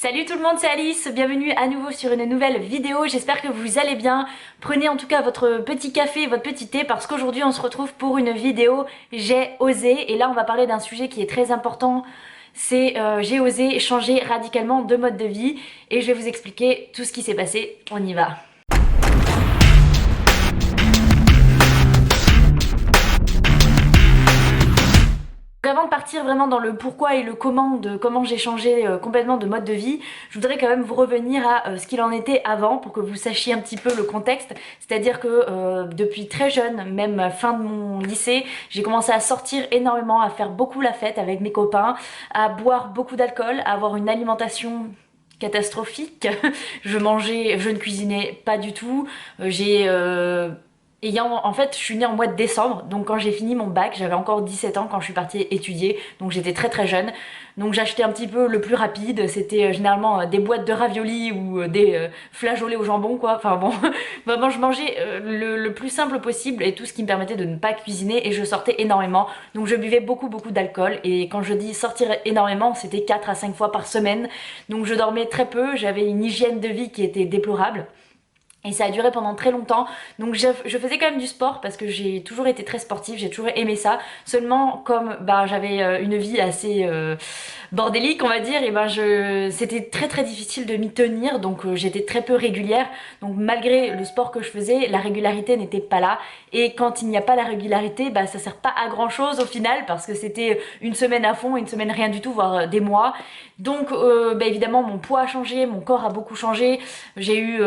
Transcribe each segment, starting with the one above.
Salut tout le monde, c'est Alice, bienvenue à nouveau sur une nouvelle vidéo, j'espère que vous allez bien. Prenez en tout cas votre petit café, votre petit thé parce qu'aujourd'hui on se retrouve pour une vidéo J'ai osé et là on va parler d'un sujet qui est très important. C'est j'ai osé changer radicalement de mode de vie et je vais vous expliquer tout ce qui s'est passé, on y va. Avant de partir vraiment dans le pourquoi et le comment de comment j'ai changé complètement de mode de vie, je voudrais quand même vous revenir à ce qu'il en était avant pour que vous sachiez un petit peu le contexte. C'est-à-dire que depuis très jeune, même fin de mon lycée, j'ai commencé à sortir énormément, à faire beaucoup la fête avec mes copains, à boire beaucoup d'alcool, à avoir une alimentation catastrophique. Je ne cuisinais pas du tout. En fait, je suis née en mois de décembre, donc quand j'ai fini mon bac, j'avais encore 17 ans quand je suis partie étudier, donc j'étais très jeune. Donc j'achetais un petit peu le plus rapide, c'était généralement des boîtes de raviolis ou des flageolets au jambon quoi, enfin bon, vraiment je mangeais le plus simple possible et tout ce qui me permettait de ne pas cuisiner et je sortais énormément. Donc je buvais beaucoup d'alcool et quand je dis sortir énormément, c'était 4 à 5 fois par semaine. Donc je dormais très peu, j'avais une hygiène de vie qui était déplorable. Et ça a duré pendant très longtemps, donc je faisais quand même du sport parce que j'ai toujours été très sportive, j'ai toujours aimé ça. Seulement comme j'avais une vie assez bordélique on va dire, et c'était très difficile de m'y tenir, donc j'étais très peu régulière. Donc malgré le sport que je faisais, la régularité n'était pas là. Et quand il n'y a pas la régularité, ça sert pas à grand chose au final parce que c'était une semaine à fond, une semaine rien du tout, voire des mois. Donc évidemment mon poids a changé, mon corps a beaucoup changé, j'ai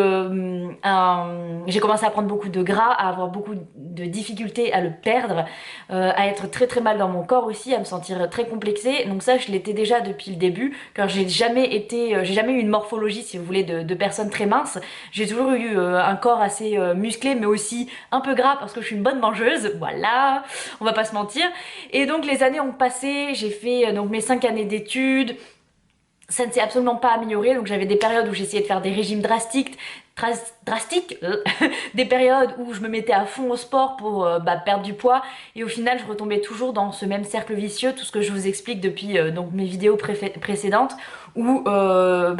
commencé à prendre beaucoup de gras, à avoir beaucoup de difficultés à le perdre, à être très mal dans mon corps aussi, à me sentir très complexée. Donc ça je l'étais déjà depuis le début, car j'ai jamais eu une morphologie si vous voulez de personne très mince. J'ai toujours eu un corps assez musclé mais aussi un peu gras parce que je suis une bonne mangeuse, voilà, on va pas se mentir. Et donc les années ont passé, j'ai fait donc mes 5 années d'études. Ça ne s'est absolument pas amélioré, donc j'avais des périodes où j'essayais de faire des régimes drastiques, des périodes où je me mettais à fond au sport pour perdre du poids, et au final je retombais toujours dans ce même cercle vicieux, tout ce que je vous explique depuis donc mes vidéos précédentes, où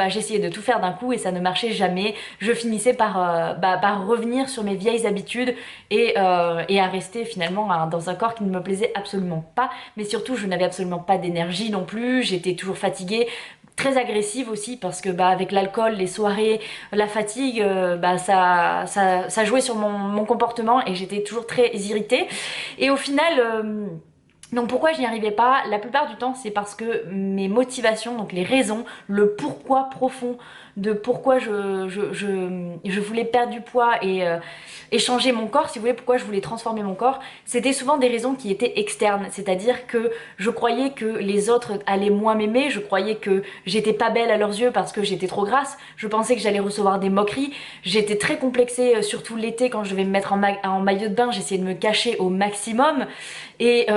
j'essayais de tout faire d'un coup et ça ne marchait jamais. Je finissais par revenir sur mes vieilles habitudes et à rester finalement dans un corps qui ne me plaisait absolument pas, mais surtout je n'avais absolument pas d'énergie non plus, j'étais toujours fatiguée, très agressive aussi parce que avec l'alcool, les soirées, la fatigue, ça jouait sur mon comportement et j'étais toujours très irritée. Et au final, donc pourquoi je n'y arrivais pas? La plupart du temps c'est parce que mes motivations, donc les raisons, le pourquoi profond de pourquoi je voulais perdre du poids et changer mon corps, si vous voulez, pourquoi je voulais transformer mon corps, c'était souvent des raisons qui étaient externes. C'est-à-dire que je croyais que les autres allaient moins m'aimer, je croyais que j'étais pas belle à leurs yeux parce que j'étais trop grasse, je pensais que j'allais recevoir des moqueries, j'étais très complexée, surtout l'été quand je devais me mettre en maillot de bain, j'essayais de me cacher au maximum. Et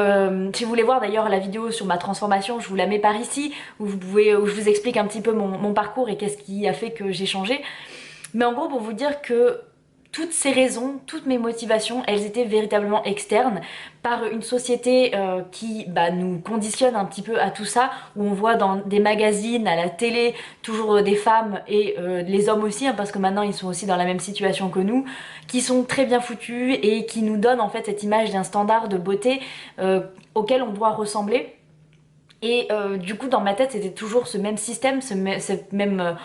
si vous voulez voir d'ailleurs la vidéo sur ma transformation, je vous la mets par ici, où je vous explique un petit peu mon parcours et qu'est-ce qui a fait que j'ai changé. Mais en gros, pour vous dire que toutes ces raisons, toutes mes motivations, elles étaient véritablement externes par une société qui nous conditionne un petit peu à tout ça, où on voit dans des magazines, à la télé, toujours des femmes et les hommes aussi, parce que maintenant ils sont aussi dans la même situation que nous, qui sont très bien foutus et qui nous donnent en fait cette image d'un standard de beauté auquel on doit ressembler. Et du coup dans ma tête c'était toujours ce même système, cette même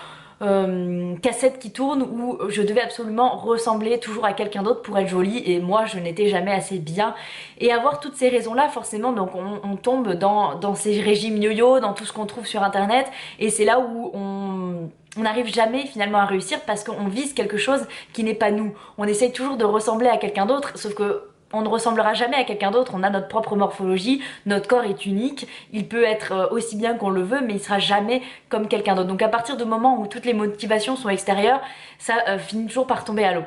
cassette qui tourne où je devais absolument ressembler toujours à quelqu'un d'autre pour être jolie et moi je n'étais jamais assez bien. Et avoir toutes ces raisons là forcément donc on tombe dans ces régimes yo-yo, dans tout ce qu'on trouve sur internet, et c'est là où on n'arrive jamais finalement à réussir parce qu'on vise quelque chose qui n'est pas nous. On essaye toujours de ressembler à quelqu'un d'autre, sauf que on ne ressemblera jamais à quelqu'un d'autre, on a notre propre morphologie, notre corps est unique, il peut être aussi bien qu'on le veut mais il sera jamais comme quelqu'un d'autre. Donc à partir du moment où toutes les motivations sont extérieures, ça finit toujours par tomber à l'eau.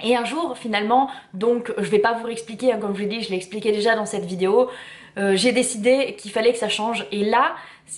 Et un jour finalement, donc je vais pas vous réexpliquer, comme je l'ai dit, je l'ai expliqué déjà dans cette vidéo, j'ai décidé qu'il fallait que ça change. Et là,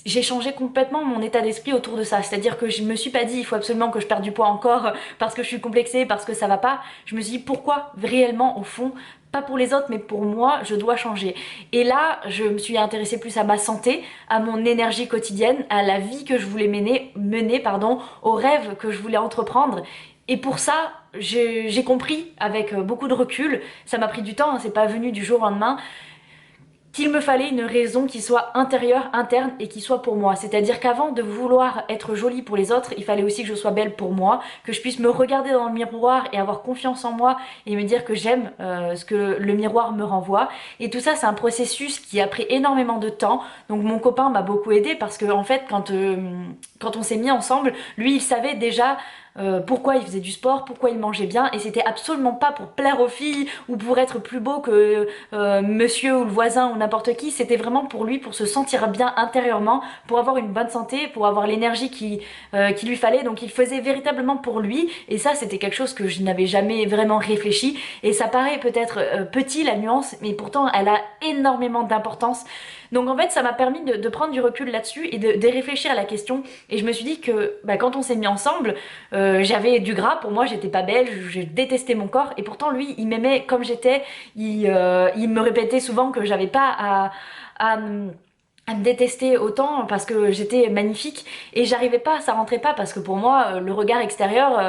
j'ai changé complètement mon état d'esprit autour de ça. C'est-à-dire que je me suis pas dit il faut absolument que je perde du poids encore parce que je suis complexée, parce que ça va pas. Je me suis dit pourquoi réellement au fond, pas pour les autres mais pour moi, je dois changer. Et là, je me suis intéressée plus à ma santé, à mon énergie quotidienne, à la vie que je voulais mener pardon, aux rêves que je voulais entreprendre. Et pour ça, j'ai compris avec beaucoup de recul, ça m'a pris du temps, hein, c'est pas venu du jour au lendemain, qu'il me fallait une raison qui soit intérieure, interne et qui soit pour moi. C'est-à-dire qu'avant de vouloir être jolie pour les autres, il fallait aussi que je sois belle pour moi, que je puisse me regarder dans le miroir et avoir confiance en moi et me dire que j'aime ce que le miroir me renvoie. Et tout ça, c'est un processus qui a pris énormément de temps. Donc mon copain m'a beaucoup aidé parce que en fait, quand on s'est mis ensemble, lui, il savait déjà pourquoi il faisait du sport, pourquoi il mangeait bien, et c'était absolument pas pour plaire aux filles ou pour être plus beau que monsieur ou le voisin ou n'importe qui, c'était vraiment pour lui, pour se sentir bien intérieurement, pour avoir une bonne santé, pour avoir l'énergie qui lui fallait. Donc il faisait véritablement pour lui, et ça c'était quelque chose que je n'avais jamais vraiment réfléchi, et ça paraît peut-être petit la nuance, mais pourtant elle a énormément d'importance. Donc en fait ça m'a permis de prendre du recul là-dessus et de réfléchir à la question, et je me suis dit que bah, quand on s'est mis ensemble, j'avais du gras, pour moi j'étais pas belle, je détestais mon corps, et pourtant lui il m'aimait comme j'étais, il me répétait souvent que j'avais pas à à me détester autant parce que j'étais magnifique, et j'arrivais pas, ça rentrait pas parce que pour moi le regard extérieur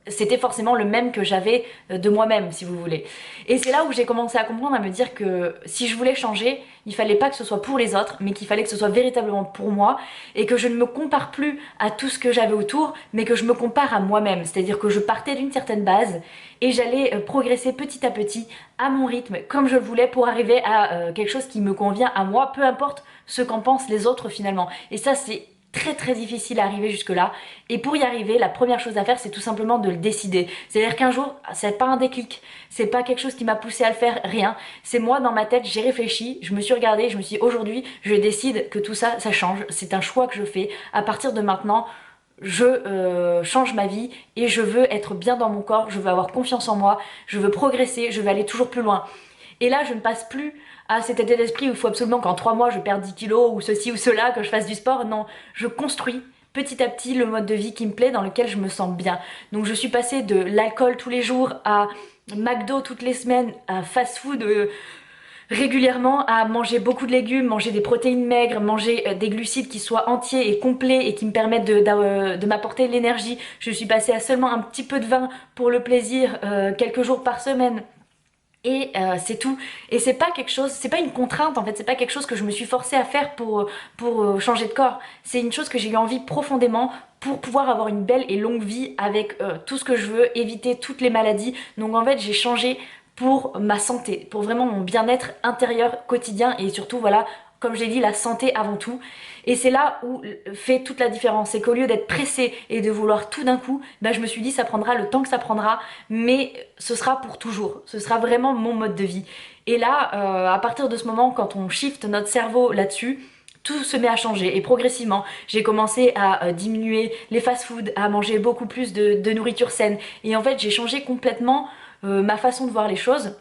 c'était forcément le même que j'avais de moi-même, si vous voulez. Et c'est là où j'ai commencé à comprendre, à me dire que si je voulais changer, il fallait pas que ce soit pour les autres, mais qu'il fallait que ce soit véritablement pour moi, et que je ne me compare plus à tout ce que j'avais autour, mais que je me compare à moi-même. C'est-à-dire que je partais d'une certaine base, et j'allais progresser petit à petit, à mon rythme, comme je le voulais, pour arriver à quelque chose qui me convient à moi, peu importe ce qu'en pensent les autres finalement. Et ça, c'est très difficile à arriver jusque là, et pour y arriver la première chose à faire c'est tout simplement de le décider. C'est à dire qu'un jour c'est pas un déclic, c'est pas quelque chose qui m'a poussé à le faire, rien, c'est moi dans ma tête, j'ai réfléchi, je me suis regardée, je me suis dit aujourd'hui je décide que tout ça ça change, c'est un choix que je fais. À partir de maintenant je change ma vie et je veux être bien dans mon corps, je veux avoir confiance en moi, je veux progresser, je veux aller toujours plus loin. Et là, je ne passe plus à cet état d'esprit où il faut absolument qu'en 3 mois je perde 10 kilos ou ceci ou cela, que je fasse du sport. Non, je construis petit à petit le mode de vie qui me plaît, dans lequel je me sens bien. Donc je suis passée de l'alcool tous les jours à McDo toutes les semaines, à fast-food régulièrement, à manger beaucoup de légumes, manger des protéines maigres, manger des glucides qui soient entiers et complets et qui me permettent de m'apporter l'énergie. Je suis passée à seulement un petit peu de vin pour le plaisir, quelques jours par semaine. Et c'est tout. Et c'est pas quelque chose, c'est pas une contrainte en fait, c'est pas quelque chose que je me suis forcée à faire pour changer de corps. C'est une chose que j'ai eu envie profondément pour pouvoir avoir une belle et longue vie avec tout ce que je veux, éviter toutes les maladies. Donc en fait j'ai changé pour ma santé, pour vraiment mon bien-être intérieur quotidien, et surtout voilà, comme j'ai dit, la santé avant tout. Et c'est là où fait toute la différence, c'est qu'au lieu d'être pressée et de vouloir tout d'un coup, bah, je me suis dit ça prendra le temps que ça prendra, mais ce sera pour toujours, ce sera vraiment mon mode de vie. Et là, à partir de ce moment, quand on shift notre cerveau là-dessus, tout se met à changer, et progressivement j'ai commencé à diminuer les fast-foods, à manger beaucoup plus de nourriture saine, et en fait j'ai changé complètement ma façon de voir les choses.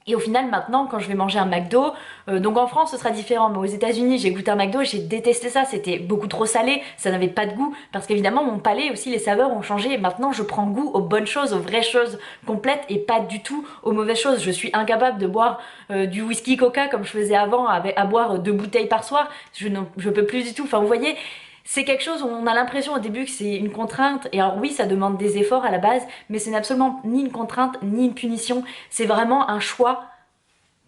Et au final maintenant quand je vais manger un McDo, donc en France ce sera différent, mais aux États-Unis j'ai goûté un McDo et j'ai détesté ça, c'était beaucoup trop salé, ça n'avait pas de goût, parce qu'évidemment mon palais aussi, les saveurs ont changé, et maintenant je prends goût aux bonnes choses, aux vraies choses complètes, et pas du tout aux mauvaises choses. Je suis incapable de boire du whisky coca comme je faisais avant, à boire 2 bouteilles par soir, je peux plus du tout, enfin vous voyez. C'est quelque chose où on a l'impression au début que c'est une contrainte, et alors oui ça demande des efforts à la base, mais c'est absolument ni une contrainte ni une punition, c'est vraiment un choix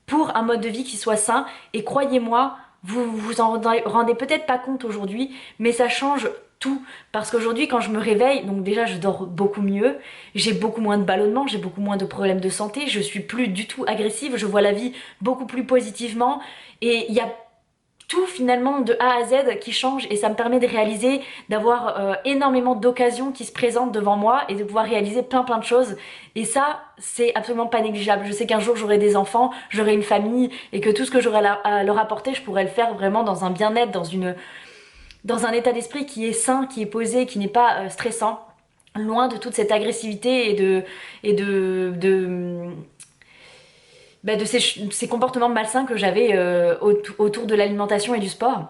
pour un mode de vie qui soit sain. Et croyez-moi, vous vous en rendez peut-être pas compte aujourd'hui, mais ça change tout. Parce qu'aujourd'hui quand je me réveille, donc déjà je dors beaucoup mieux, j'ai beaucoup moins de ballonnements, j'ai beaucoup moins de problèmes de santé, je suis plus du tout agressive, je vois la vie beaucoup plus positivement, et il y a tout finalement de A à Z qui change, et ça me permet de réaliser, d'avoir énormément d'occasions qui se présentent devant moi et de pouvoir réaliser plein de choses, et ça c'est absolument pas négligeable. Je sais qu'un jour j'aurai des enfants, j'aurai une famille, et que tout ce que j'aurai à leur apporter je pourrai le faire vraiment dans un bien-être, dans un état d'esprit qui est sain, qui est posé, qui n'est pas stressant, loin de toute cette agressivité et de ces comportements malsains que j'avais autour de l'alimentation et du sport.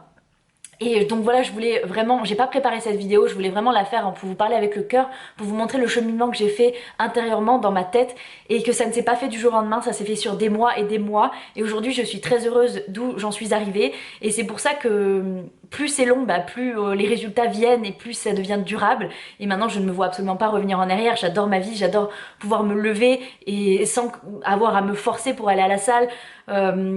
Et donc voilà, je voulais vraiment, j'ai pas préparé cette vidéo, je voulais vraiment la faire pour vous parler avec le cœur, pour vous montrer le cheminement que j'ai fait intérieurement dans ma tête et que ça ne s'est pas fait du jour au lendemain, ça s'est fait sur des mois et des mois. Et aujourd'hui, je suis très heureuse d'où j'en suis arrivée. Et c'est pour ça que plus c'est long, plus les résultats viennent et plus ça devient durable. Et maintenant, je ne me vois absolument pas revenir en arrière. J'adore ma vie, j'adore pouvoir me lever et sans avoir à me forcer pour aller à la salle.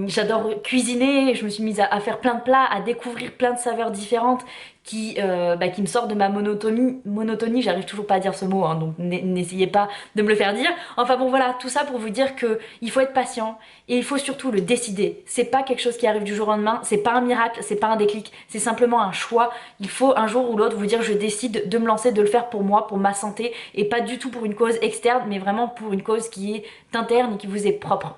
J'adore cuisiner, je me suis mise à faire plein de plats, à découvrir plein de saveurs différentes qui me sortent de ma monotonie, j'arrive toujours pas à dire ce mot, hein, donc n'essayez pas de me le faire dire. Enfin bon voilà, tout ça pour vous dire que il faut être patient et il faut surtout le décider. C'est pas quelque chose qui arrive du jour au lendemain, c'est pas un miracle, c'est pas un déclic, c'est simplement un choix. Il faut un jour ou l'autre vous dire je décide de me lancer, de le faire pour moi, pour ma santé et pas du tout pour une cause externe mais vraiment pour une cause qui est interne et qui vous est propre.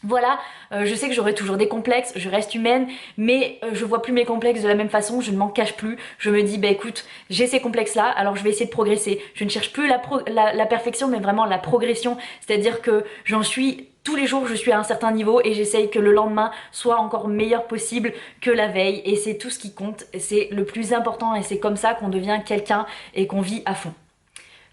Voilà, je sais que j'aurai toujours des complexes, je reste humaine, mais je vois plus mes complexes de la même façon, je ne m'en cache plus. Je me dis, écoute, j'ai ces complexes-là, alors je vais essayer de progresser. Je ne cherche plus la perfection, mais vraiment la progression. C'est-à-dire que j'en suis, tous les jours je suis à un certain niveau et j'essaye que le lendemain soit encore meilleur possible que la veille. Et c'est tout ce qui compte, c'est le plus important et c'est comme ça qu'on devient quelqu'un et qu'on vit à fond.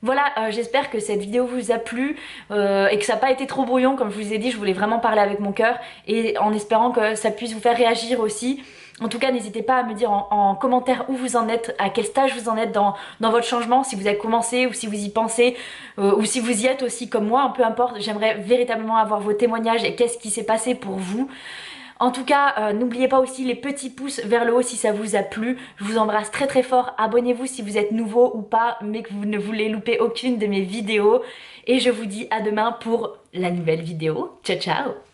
Voilà, j'espère que cette vidéo vous a plu et que ça n'a pas été trop brouillon. Comme je vous ai dit, je voulais vraiment parler avec mon cœur et en espérant que ça puisse vous faire réagir aussi. En tout cas, n'hésitez pas à me dire en commentaire où vous en êtes, à quel stage vous en êtes dans votre changement, si vous avez commencé ou si vous y pensez, ou si vous y êtes aussi comme moi, peu importe. J'aimerais véritablement avoir vos témoignages et qu'est-ce qui s'est passé pour vous. En tout cas, n'oubliez pas aussi les petits pouces vers le haut si ça vous a plu. Je vous embrasse très très fort. Abonnez-vous si vous êtes nouveau ou pas, mais que vous ne voulez louper aucune de mes vidéos. Et je vous dis à demain pour la nouvelle vidéo. Ciao ciao!